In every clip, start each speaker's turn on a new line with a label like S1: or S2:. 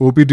S1: OPD,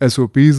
S1: SOPs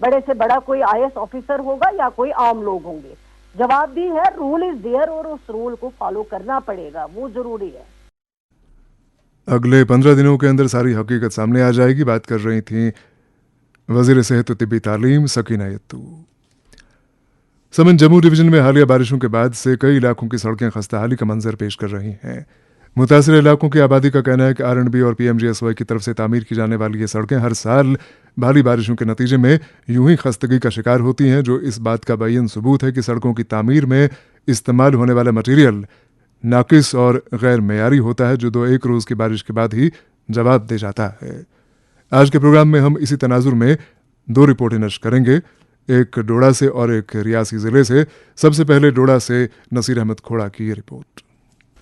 S2: بڑے سے بڑا کوئی IAS آفیسر ہوگا یا کوئی عام لوگ ہوں گے. جواب دی ہے رول از دیئر اور اس رول کو فالو کرنا پڑے گا, وہ ضروری ہے.
S1: اگلے 15 دنوں کے اندر ساری حقیقت سامنے آ جائے گی. بات کر رہی تھیں وزیر صحت و طبی تعلیم سکینہ یتو. سمن جموں ڈویژن میں حالیہ بارشوں کے بعد سے کئی علاقوں کی سڑکیں خستہ حالی کا منظر پیش کر رہی ہیں. متاثرہ علاقوں کی آبادی کا کہنا ہے کہ R&B اور PMGSY کی طرف سے تعمیر کی جانے والی یہ سڑکیں ہر سال بھاری بارشوں کے نتیجے میں یوں ہی خستگی کا شکار ہوتی ہیں, جو اس بات کا بیان ثبوت ہے کہ سڑکوں کی تعمیر میں استعمال ہونے والا مٹیریل ناقص اور غیر معیاری ہوتا ہے, جو 2-1 روز کی بارش کے بعد ہی جواب دے جاتا ہے. آج کے پروگرام میں ہم اسی تناظر میں 2 رپورٹیں نشر کریں گے, ایک ڈوڈا سے اور ایک ریاسی ضلع سے. سب سے پہلے ڈوڈا سے نصیر احمد کھوڑا کی یہ رپورٹ.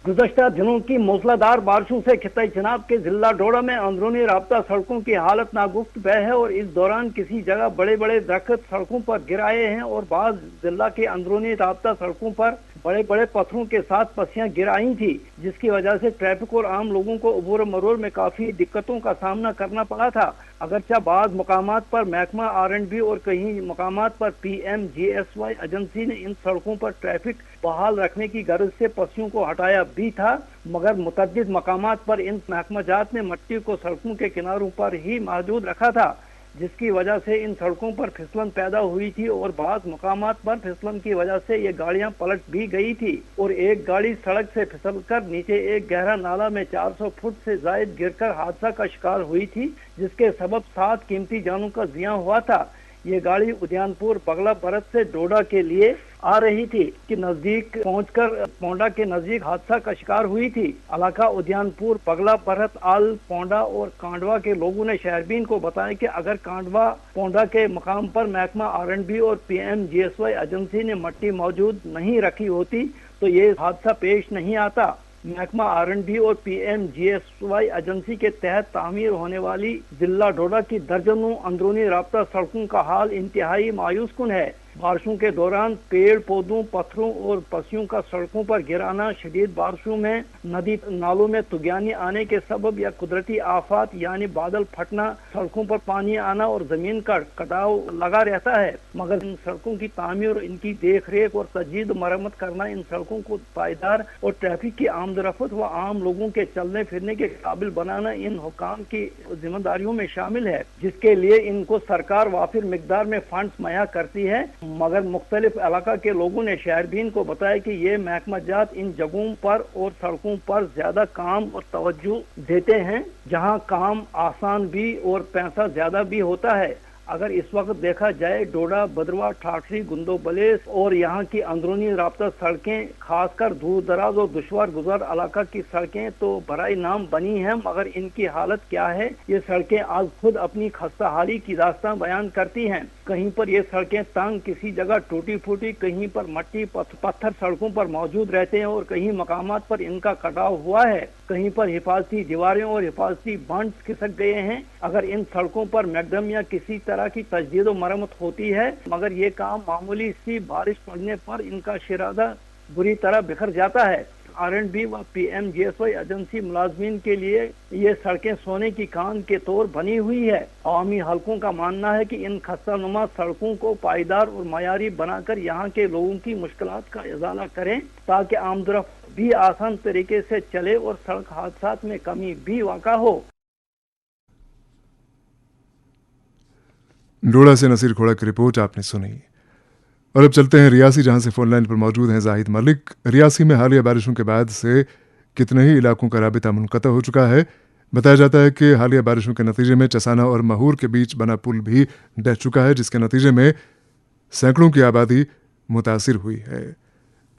S3: گزشتہ دنوں کی موسلادھار بارشوں سے خطہ چناب کے ضلع ڈوڈا میں اندرونی رابطہ سڑکوں کی حالت ناگفت بہ ہے, اور اس دوران کسی جگہ بڑے بڑے درخت سڑکوں پر گرائے ہیں اور بعض ضلع کے اندرونی رابطہ سڑکوں پر بڑے بڑے پتھروں کے ساتھ پسیاں گرائی تھی, جس کی وجہ سے ٹریفک اور عام لوگوں کو عبور مرور میں کافی دقتوں کا سامنا کرنا پڑا تھا. اگرچہ بعض مقامات پر محکمہ R&B اور کئی مقامات پر PMGSY ایجنسی نے ان سڑکوں پر ٹریفک بحال رکھنے کی غرض سے پسیوں کو ہٹایا بھی تھا, مگر متعدد مقامات پر ان محکمہ جات نے مٹی کو سڑکوں کے کناروں پر ہی محدود رکھا تھا, جس کی وجہ سے ان سڑکوں پر پھسلن پیدا ہوئی تھی اور بعض مقامات پر پھسلن کی وجہ سے یہ گاڑیاں پلٹ بھی گئی تھی, اور ایک گاڑی سڑک سے پھسل کر نیچے ایک گہرا نالا میں 400 فٹ سے زائد گر کر حادثہ کا شکار ہوئی تھی, جس کے سبب 7 قیمتی جانوں کا زیاں ہوا تھا. یہ گاڑی ادیان پور بغلا برت سے ڈوڈا کے لیے آ رہی تھی کہ نزدیک پہنچ کر پونڈا کے نزدیک حادثہ کا شکار ہوئی تھی. علاقہ ادیان پور بغلا برت آل پونڈا اور کانڈوا کے لوگوں نے شہربین کو بتایا کہ اگر کانڈوا پونڈا کے مقام پر محکمہ R&B اور PMGSY ایجنسی نے مٹی موجود نہیں رکھی ہوتی تو یہ حادثہ پیش نہیں آتا. محکمہ R&B اور PMGSY ایجنسی کے تحت تعمیر ہونے والی ضلع ڈوڈا کی درجنوں اندرونی رابطہ سڑکوں کا حال انتہائی مایوس کن ہے. بارشوں کے دوران پیڑ پودوں, پتھروں اور پسیوں کا سڑکوں پر گرانا, شدید بارشوں میں ندی نالوں میں طغیانی آنے کے سبب یا قدرتی آفات یعنی بادل پھٹنا, سڑکوں پر پانی آنا اور زمین کا کٹاؤ لگا رہتا ہے, مگر ان سڑکوں کی تعمیر اور ان کی دیکھ ریکھ اور تجدید مرمت کرنا ان سڑکوں کو پائیدار اور ٹریفک کی آمد و رفت و عام لوگوں کے چلنے پھرنے کے قابل بنانا ان حکام کی ذمہ داریوں میں شامل ہے, جس کے لیے ان کو سرکار وافر مقدار میں فنڈز مہیا کرتی ہے. مگر مختلف علاقہ کے لوگوں نے شہربین کو بتایا کہ یہ محکمہ جات ان جگہوں پر اور سڑکوں پر زیادہ کام اور توجہ دیتے ہیں جہاں کام آسان بھی اور پیسہ زیادہ بھی ہوتا ہے. اگر اس وقت دیکھا جائے ڈوڈا, بدروا, ٹھاٹری, گندو بلیس اور یہاں کی اندرونی رابطہ سڑکیں خاص کر دور دراز اور دشوار گزار علاقہ کی سڑکیں تو برائے نام بنی ہیں, مگر ان کی حالت کیا ہے یہ سڑکیں آج خود اپنی خستہ حالی کی داستان بیان کرتی ہیں. کہیں پر یہ سڑکیں تنگ, کسی جگہ ٹوٹی پھوٹی, کہیں پر مٹی پتھر سڑکوں پر موجود رہتے ہیں اور کہیں مقامات پر ان کا کٹاؤ ہوا ہے, کہیں پر حفاظتی دیواریں اور حفاظتی بانڈز کھسک گئے ہیں. اگر ان سڑکوں پر میکڈم یا کسی طرح کی تجدید و مرمت ہوتی ہے, مگر یہ کام معمولی سی بارش پڑنے پر ان کا شرادہ بری طرح بکھر جاتا ہے. R&B و PMGSY ایجنسی ملازمین کے لیے یہ سڑکیں سونے کی کان کے طور بنی ہوئی ہے. عوامی حلقوں کا ماننا ہے کہ ان خستہ نما سڑکوں کو پائیدار اور معیاری بنا کر یہاں کے لوگوں کی مشکلات کا ازالہ کریں تاکہ آمد و رفت بھی آسان طریقے سے چلے اور سڑک حادثات میں کمی بھی واقع ہو.
S1: ڈوڈا سے نصیر کھوڑا کی رپورٹ آپ نے سنی. اور اب چلتے ہیں ریاسی, جہاں سے فون لائن پر موجود ہیں زاہد ملک. ریاسی میں حالیہ بارشوں کے بعد سے کتنے ہی علاقوں کا رابطہ منقطع ہو چکا ہے. بتایا جاتا ہے کہ حالیہ بارشوں کے نتیجے میں چسانہ اور مہور کے بیچ بنا پل بھی ڈہ چکا ہے, جس کے نتیجے میں سینکڑوں کی آبادی متاثر ہوئی ہے.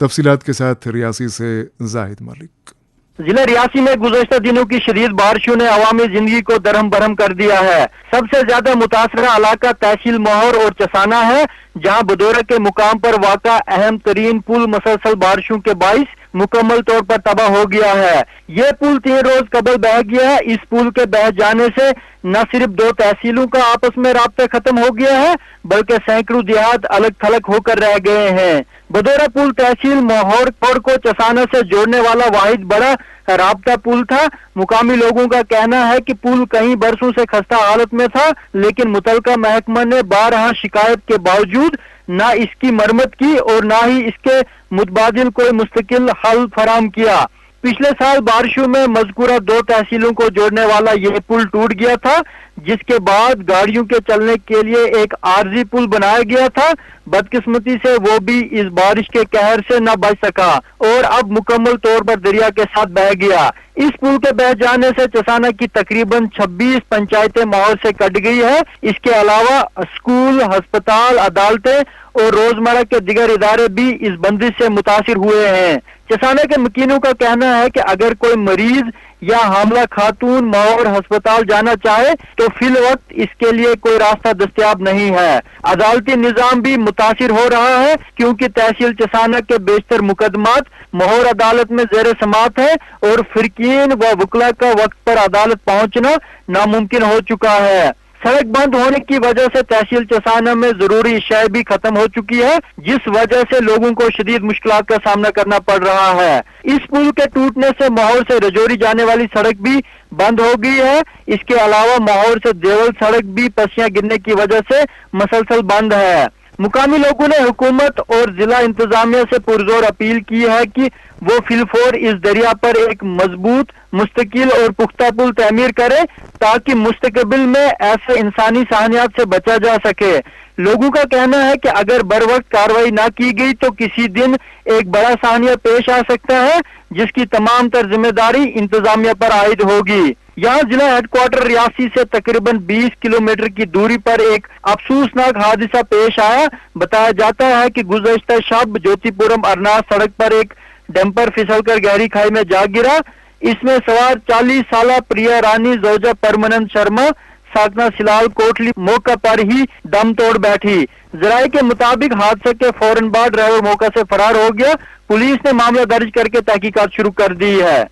S1: تفصیلات کے ساتھ ریاسی سے زاہد ملک.
S4: ضلع ریاسی میں گزشتہ دنوں کی شدید بارشوں نے عوامی زندگی کو درہم برہم کر دیا ہے. سب سے زیادہ متاثرہ علاقہ تحصیل مہور اور چسانہ ہے, جہاں بدورہ کے مقام پر واقع اہم ترین پل مسلسل بارشوں کے باعث مکمل طور پر تباہ ہو گیا ہے. یہ پل 3 روز قبل بہہ گیا ہے. اس پل کے بہہ جانے سے نہ صرف 2 تحصیلوں کا آپس میں رابطہ ختم ہو گیا ہے, بلکہ سینکڑوں دیہات الگ تھلگ ہو کر رہ گئے ہیں. بدورہ پل تحصیل مہور کو چسانہ سے جوڑنے والا واحد بڑا رابطہ پل تھا۔ مقامی لوگوں کا کہنا ہے کہ پل کئی برسوں سے خستہ حالت میں تھا، لیکن متعلقہ محکمہ نے بارہا شکایت کے باوجود نہ اس کی مرمت کی اور نہ ہی اس کے متبادل کوئی مستقل حل فراہم کیا۔ پچھلے سال بارشوں میں مذکورہ 2 تحصیلوں کو جوڑنے والا یہ پل ٹوٹ گیا تھا، جس کے بعد گاڑیوں کے چلنے کے لیے ایک عارضی پل بنایا گیا تھا۔ بدقسمتی سے وہ بھی اس بارش کے قہر سے نہ بچ سکا اور اب مکمل طور پر دریا کے ساتھ بہہ گیا۔ اس پل کے بہہ جانے سے چسانہ کی تقریباً 26 پنچایتیں ماحول سے کٹ گئی ہے۔ اس کے علاوہ اسکول، ہسپتال، عدالتیں اور روزمرہ کے دیگر ادارے بھی اس بندش سے متاثر ہوئے ہیں۔ چسانہ کے مکینوں کا کہنا ہے کہ اگر کوئی مریض یا حاملہ خاتون ماؤر ہسپتال جانا چاہے تو فی الوقت اس کے لیے کوئی راستہ دستیاب نہیں ہے۔ عدالتی نظام بھی متاثر ہو رہا ہے کیونکہ تحصیل چسانہ کے بیشتر مقدمات ماحول عدالت میں زیر سماعت ہے اور فریقین و وکلاء کا وقت پر عدالت پہنچنا ناممکن ہو چکا ہے۔ سڑک بند ہونے کی وجہ سے تحصیل چسانہ میں ضروری اشیاء بھی ختم ہو چکی ہے، جس وجہ سے لوگوں کو شدید مشکلات کا سامنا کرنا پڑ رہا ہے۔ اس پل کے ٹوٹنے سے ماحول سے رجوری جانے والی سڑک بھی بند ہو گئی ہے۔ اس کے علاوہ ماحول سے دیول سڑک بھی پسیاں گرنے کی وجہ سے مسلسل بند ہے۔ مقامی لوگوں نے حکومت اور ضلع انتظامیہ سے پرزور اپیل کی ہے کہ وہ فی الفور اس دریا پر ایک مضبوط، مستقل اور پختہ پل تعمیر کرے تاکہ مستقبل میں ایسے انسانی سانحات سے بچا جا سکے۔ لوگوں کا کہنا ہے کہ اگر بروقت کارروائی نہ کی گئی تو کسی دن ایک بڑا سانحہ پیش آ سکتا ہے جس کی تمام تر ذمہ داری انتظامیہ پر عائد ہوگی۔ یہاں ضلع ہیڈ کوارٹر ریاسی سے تقریباً 20 کلومیٹر کی دوری پر ایک افسوسناک حادثہ پیش آیا۔ بتایا جاتا ہے کہ گزشتہ شب جوتی پورم ارناس سڑک پر ایک ڈمپر پھسل کر گہری کھائی میں جا گرا۔ اس میں سوار 40 سالہ پریا رانی زوجہ پرمنند شرما ساکنا سلال کوٹلی موقع پر ہی دم توڑ بیٹھی۔ ذرائع کے مطابق حادثے کے فوراً بعد ڈرائیور موقع سے فرار ہو گیا۔ پولیس نے معاملہ درج کر کے تحقیقات شروع کر دی ہے۔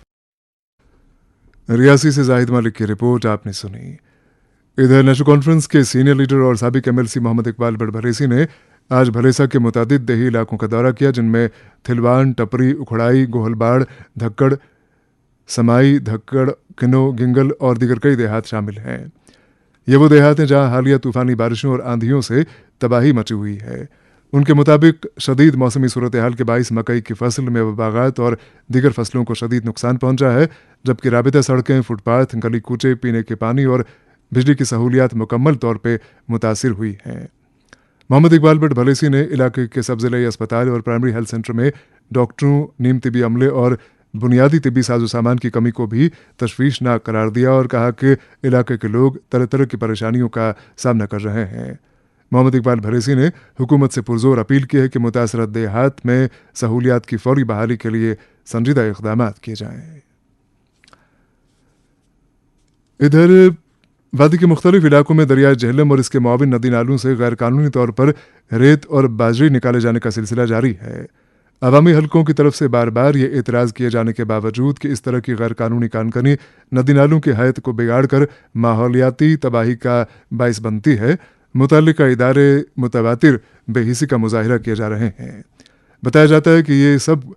S1: ریاسی سے زاہد مالک کی رپورٹ آپ نے سنی۔ ادھر نیشنل کانفرنس کے سینئر لیڈر اور سابق M L C Mohammad Iqbal Butt Bhallesi نے آج بھلیسا کے متعدد دیہی علاقوں کا دورہ کیا، جن میں تھلوان، ٹپری، اکھڑائی، گوہل باڑ، دھکڑ، سمائی، دھکڑ، کنو، گنگل اور دیگر کئی دیہات شامل ہیں۔ یہ وہ دیہات ہیں جہاں حالیہ طوفانی بارشوں اور آندھیوں سے تباہی مچی ہوئی ہے۔ ان کے مطابق شدید موسمی صورتحال کے باعث مکئی کی فصل میں باغات اور دیگر فصلوں کو شدید نقصان پہنچا ہے، جبکہ رابطہ سڑکیں، فٹ پاتھ، گلی کوچے، پینے کے پانی اور بجلی کی سہولیات مکمل طور پہ متاثر ہوئی ہیں۔ محمد اقبال بٹ بھلیسی نے علاقے کے سب ضلعی اسپتال اور پرائمری ہیلتھ سینٹر میں ڈاکٹروں، نیم طبی عملے اور بنیادی طبی ساز و سامان کی کمی کو بھی تشویشناک قرار دیا اور کہا کہ علاقے کے لوگ طرح طرح کی پریشانیوں کا سامنا کر رہے ہیں۔ محمد اقبال بھلیسی نے حکومت سے پرزور اپیل کی ہے کہ متاثرہ دیہات میں سہولیات کی فوری بحالی کے لیے سنجیدہ اقدامات کیے جائیں۔ ادھر وادی کے مختلف علاقوں میں دریائے جہلم اور اس کے معاون ندی نالوں سے غیر قانونی طور پر ریت اور باجری نکالے جانے کا سلسلہ جاری ہے۔ عوامی حلقوں کی طرف سے بار بار یہ اعتراض کیے جانے کے باوجود کہ اس طرح کی غیر قانونی کانکنی ندی نالوں کی حیات کو بگاڑ کر ماحولیاتی تباہی کا باعث بنتی ہے، متعلقہ ادارے متواتر بے حسی کا مظاہرہ کیے جا رہے ہیں۔ بتایا جاتا ہے کہ یہ سب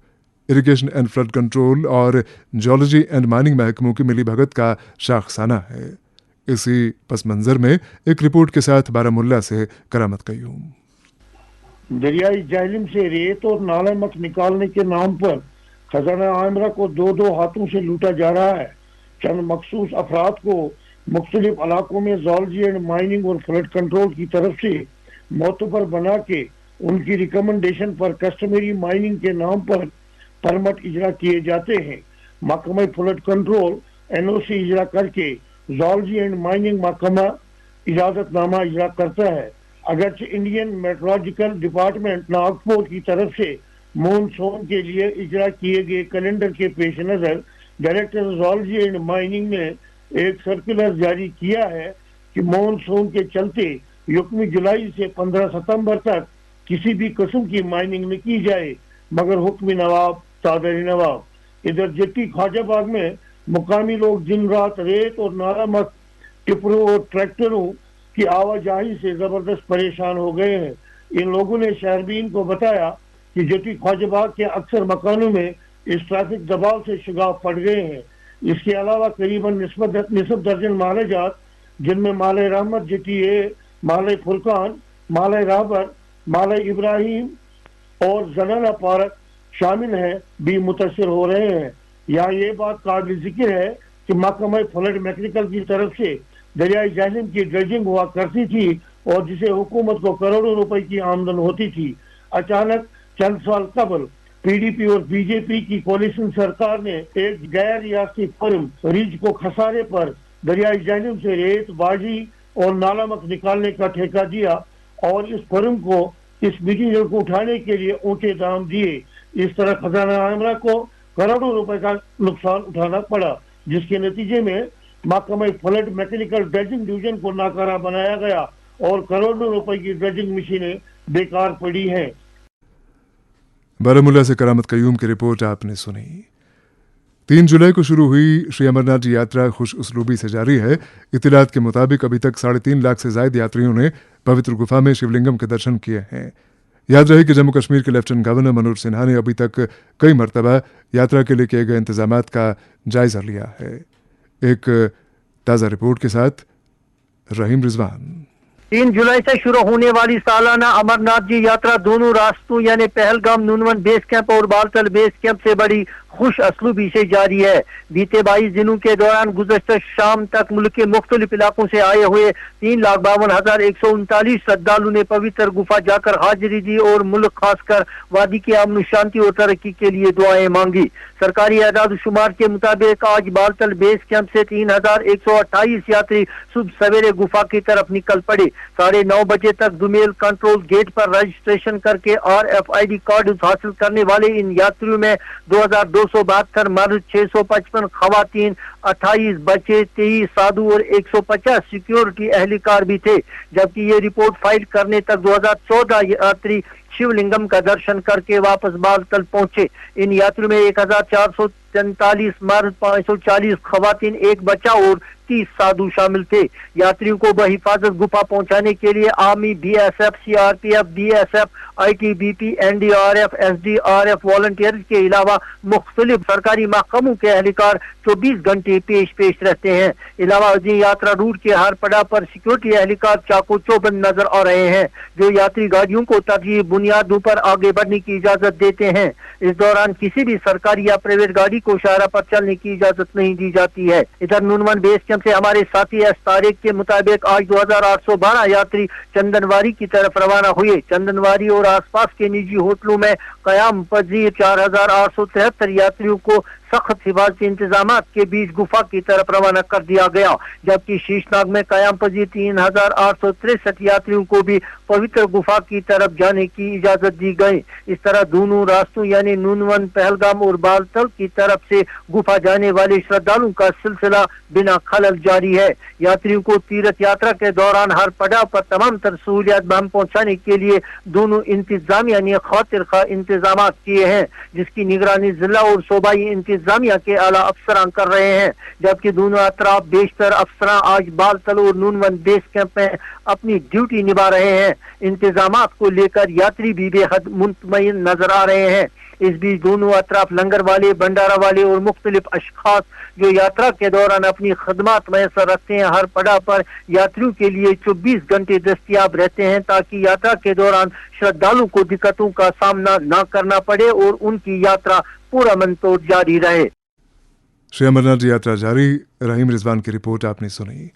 S1: اریگیشن اینڈ فلڈ کنٹرول اور جیولوجی اینڈ مائننگ محکموں کی ملی بھگت کا شاخسانہ ہے۔ اسی پس منظر میں ایک رپورٹ کے ساتھ بارہمولہ سے کرامت قیوم۔
S5: دریائے جہلم سے ریت اور نالہ مٹ نکالنے کے نام پر خزانہ عامرہ کو 2 ہاتھوں سے لوٹا جا رہا ہے۔ چند مخصوص افراد کو مختلف علاقوں میں زیولوجی اینڈ مائننگ اور فلڈ کنٹرول کی طرف سے معتبر بنا کے ان کی ریکمنڈیشن پر کسٹمری مائننگ کے نام پر پرمٹ اجرا کیے جاتے ہیں۔ محکمہ فلڈ کنٹرول NOC اجرا کر کے زیولوجی اینڈ مائننگ محکمہ اجازت نامہ اجرا کرتا ہے۔ اگرچہ انڈین میٹرولوجیکل ڈپارٹمنٹ ناگپور کی طرف سے مونسون کے لیے اجرا کیے گئے کیلنڈر کے پیش نظر ڈائریکٹر زیولوجی اینڈ مائننگ نے ایک سرکولر جاری کیا ہے کہ مونسون کے چلتے 1 جولائی سے 15 ستمبر تک کسی بھی قسم کی مائننگ نہ کی جائے مگر حکم نواب صادر نواب۔ ادھر جٹی خواجہ باغ میں مقامی لوگ دن رات ریت اور نالہ مٹ ٹپروں اور ٹریکٹروں کی آواجاہی سے زبردست پریشان ہو گئے ہیں۔ ان لوگوں نے شہربین کو بتایا کہ جٹی خواجہ باغ کے اکثر مکانوں میں اس ٹریفک دباؤ سے شگاف پڑ گئے ہیں۔ اس کے علاوہ قریباً نصف درجن مالے جات جن میں مالے رحمت GTA، مالے فرقان، مالے رابر، مالے ابراہیم اور زنانہ پارک شامل ہیں بھی متاثر ہو رہے ہیں۔ یہاں یہ بات قابل ذکر ہے کہ محکمہ فلڈ میکینیکل کی طرف سے دریائے جہلم کی ڈریجنگ ہوا کرتی تھی اور جسے حکومت کو کروڑوں روپے کی آمدن ہوتی تھی۔ اچانک چند سال قبل PDP اور BJP کی کولیشن سرکار نے ایک غیر ریاستی فرم ریج کو خسارے پر دریائے جہلم سے ریت، باجری اور نالمک نکالنے کا ٹھیکہ دیا اور اس فرم کو اس مٹیریل کو اٹھانے کے لیے اونچے دام دیے۔ اس طرح خزانہ عامرہ کو کروڑوں روپے کا نقصان اٹھانا پڑا، جس کے نتیجے میں محکمہ فلڈ میکینیکل ڈریجنگ ڈویژن کو ناکارہ بنایا گیا اور کروڑوں روپے کی ڈریجنگ مشینیں بیکار پڑی ہیں۔
S1: بارہمولہ سے کرامت قیوم کی رپورٹ آپ نے سنی۔ 3 جولائی کو شروع ہوئی شری امرناتھ جی یاترا خوش اسلوبی سے جاری ہے۔ اطلاعات کے مطابق ابھی تک 3.5 لاکھ سے زائد یاتریوں نے پوتر گفا میں شیو لنگم کے درشن کیے ہیں۔ یاد رہے کہ جموں کشمیر کے لیفٹیننٹ گورنر منوج سنہا نے ابھی تک کئی مرتبہ یاترا کے لیے کیے گئے انتظامات کا جائزہ لیا ہے۔ ایک تازہ رپورٹ کے ساتھ رحیم رضوان۔
S4: 3 جولائی سے شروع ہونے والی سالانہ امرناتھ جی یاترا دونوں راستوں یعنی پہلگام نونون بیس کیمپ اور بالتل بیس کیمپ سے بڑی خوش اسلوبی سے جاری ہے۔ بیتے 22 دنوں کے دوران گزشتہ شام تک ملک کے مختلف علاقوں سے آئے ہوئے 3,52,139 شردھالو نے پوتر گفا جا کر حاضری دی اور ملک خاص کر وادی کے امن و شانتی اور ترقی کے لیے دعائیں مانگی۔ سرکاری اعداد و شمار کے مطابق آج بالتل بیس کیمپ سے 3,128 یاتری صبح سویرے گفا کی طرف نکل پڑے۔ 9:30 بجے تک دومیل کنٹرول گیٹ پر رجسٹریشن کر کے RFID کارڈ حاصل کرنے والے ان یاتریوں میں 2,272 مرد، 655 خواتین، 28 بچے، 23 سادھو اور 150 سیکیورٹی اہلکار بھی تھے، جبکہ یہ رپورٹ فائل کرنے تک 2014 یاتری شیو لنگم کا درشن کر کے واپس بالتل پہنچے۔ ان یاتریوں میں 1,443 مرد، 540 خواتین، 1 بچہ اور 30 سادھو شامل تھے۔ یاتریوں کو بحفاظت گفا پہنچانے کے لیے army, BSF، CRPF، BSF، ITBP، NDRF، SDRF volunteers کے علاوہ مختلف سرکاری محکموں کے اہلکار 24 گھنٹے پیش رہتے ہیں۔ علاوہ ازیں یاترا روٹ کے ہر پڑاؤ پر سیکورٹی اہلکار چاقو چوبند نظر آ رہے ہیں، جو یاتری گاڑیوں کو ترجیحی بنیادوں پر آگے بڑھنے کی اجازت دیتے ہیں۔ اس دوران کسی بھی سرکاری یا پرائیویٹ گاڑی کو شاہراہ پر چلنے کی اجازت نہیں دی جاتی ہے۔ ادھر نونون بیس کیمپ سے ہمارے ساتھی ایس طارق کے مطابق آج 2,812 یاتری چندنواری کی طرف روانہ ہوئے۔ چندنواری اور آس پاس کے نجی ہوٹلوں میں قیام پذیر 4,873 یاتریوں کو سخت حفاظتی انتظامات کے بیچ گفا کی طرف روانہ کر دیا گیا، جبکہ شیش ناگ میں قیام پذیر 3,863 یاتریوں کو بھی پوتر گفا کی طرف جانے کی اجازت دی گئی۔ اس طرح دونوں راستوں یعنی نونون، پہلگام اور بالتل کی طرف سے گفا جانے والے شردھالوں کا سلسلہ بنا خلل جاری ہے۔ یاتریوں کو تیرتھ یاترا کے دوران ہر پڑاؤ پر تمام تر سہولیات بہم پہنچانے کے لیے دونوں انتظامیہ نے خاطر خواہ انتظامات کیے ہیں، جس کی نگرانی ضلع اور صوبائی انتظامیہ کے اعلیٰ افسران کر رہے ہیں، جبکہ دونوں اطراف بیشتر افسران آج بالتل اور نونون بیس کیمپ میں اپنی ڈیوٹی نبھا رہے ہیں۔ انتظامات کو لے کر یاتری بھی بے حد مطمئن نظر آ رہے ہیں۔ اس بیچ دونوں اطراف لنگر والے، بنڈارا والے اور مختلف اشخاص جو یاترا کے دوران اپنی خدمات میسر رکھتے ہیں، ہر پڑاؤ پر یاتریوں کے لیے 24 گھنٹے دستیاب رہتے ہیں تاکہ یاترا کے دوران شردھالوں کو دقتوں کا سامنا نہ کرنا پڑے اور ان کی یاترا پورا من توڑ جاری رہے۔
S1: شری امرناتھ جی یاترا جاری۔ رحیم رضوان کی رپورٹ آپ نے سنی۔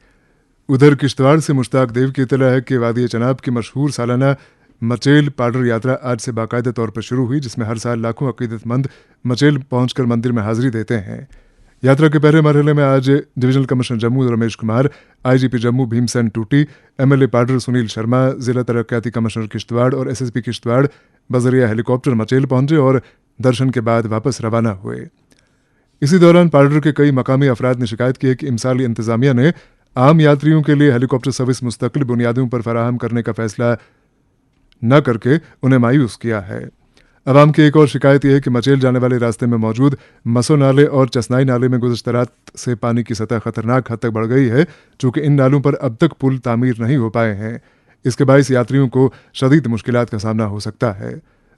S1: ادھر کشتواڑ سے مشتاق دیو کی اطلاع ہے کہ وادی چناب کی مشہور سالانہ مچیل پاڈر یاترا آج سے باقاعدہ طور پر شروع ہوئی، جس میں ہر سال لاکھوں عقیدت مند مچیل پہنچ کر مندر میں حاضری دیتے ہیں۔ یاترا کے پہلے مرحلے میں آج divisional commissioner Jammu Ramesh Kumar, IGP Jammu Bhim Sen Tuti, MLA پاڈر Sunil Sharma, ضلع ترقیاتی کمشنر کشتواڑ اور SSP کشتواڑ بذریعہ ہیلی کاپٹر مچیل پہنچے اور درشن کے بعد واپس روانہ ہوئے۔ اسی دوران پاڈر کے کئی مقامی افراد نے شکایت کی ہے کہ امسالی انتظامیہ نے عام یاتریوں کے لیے ہیلی کاپٹر سروس مستقل بنیادوں پر فراہم کرنے کا فیصلہ نہ کر کے انہیں مایوس کیا ہے۔ عوام کی ایک اور شکایت یہ ہے کہ مچیل جانے والے راستے میں موجود مسو نالے اور چسنائی نالے میں گزشتہ رات سے پانی کی سطح خطرناک حد تک بڑھ گئی ہے، چونکہ ان نالوں پر اب تک پل تعمیر نہیں ہو پائے ہیں۔ اس کے باعث یاتریوں کو شدید مشکلات کا سامنا ہو سکتا ہے۔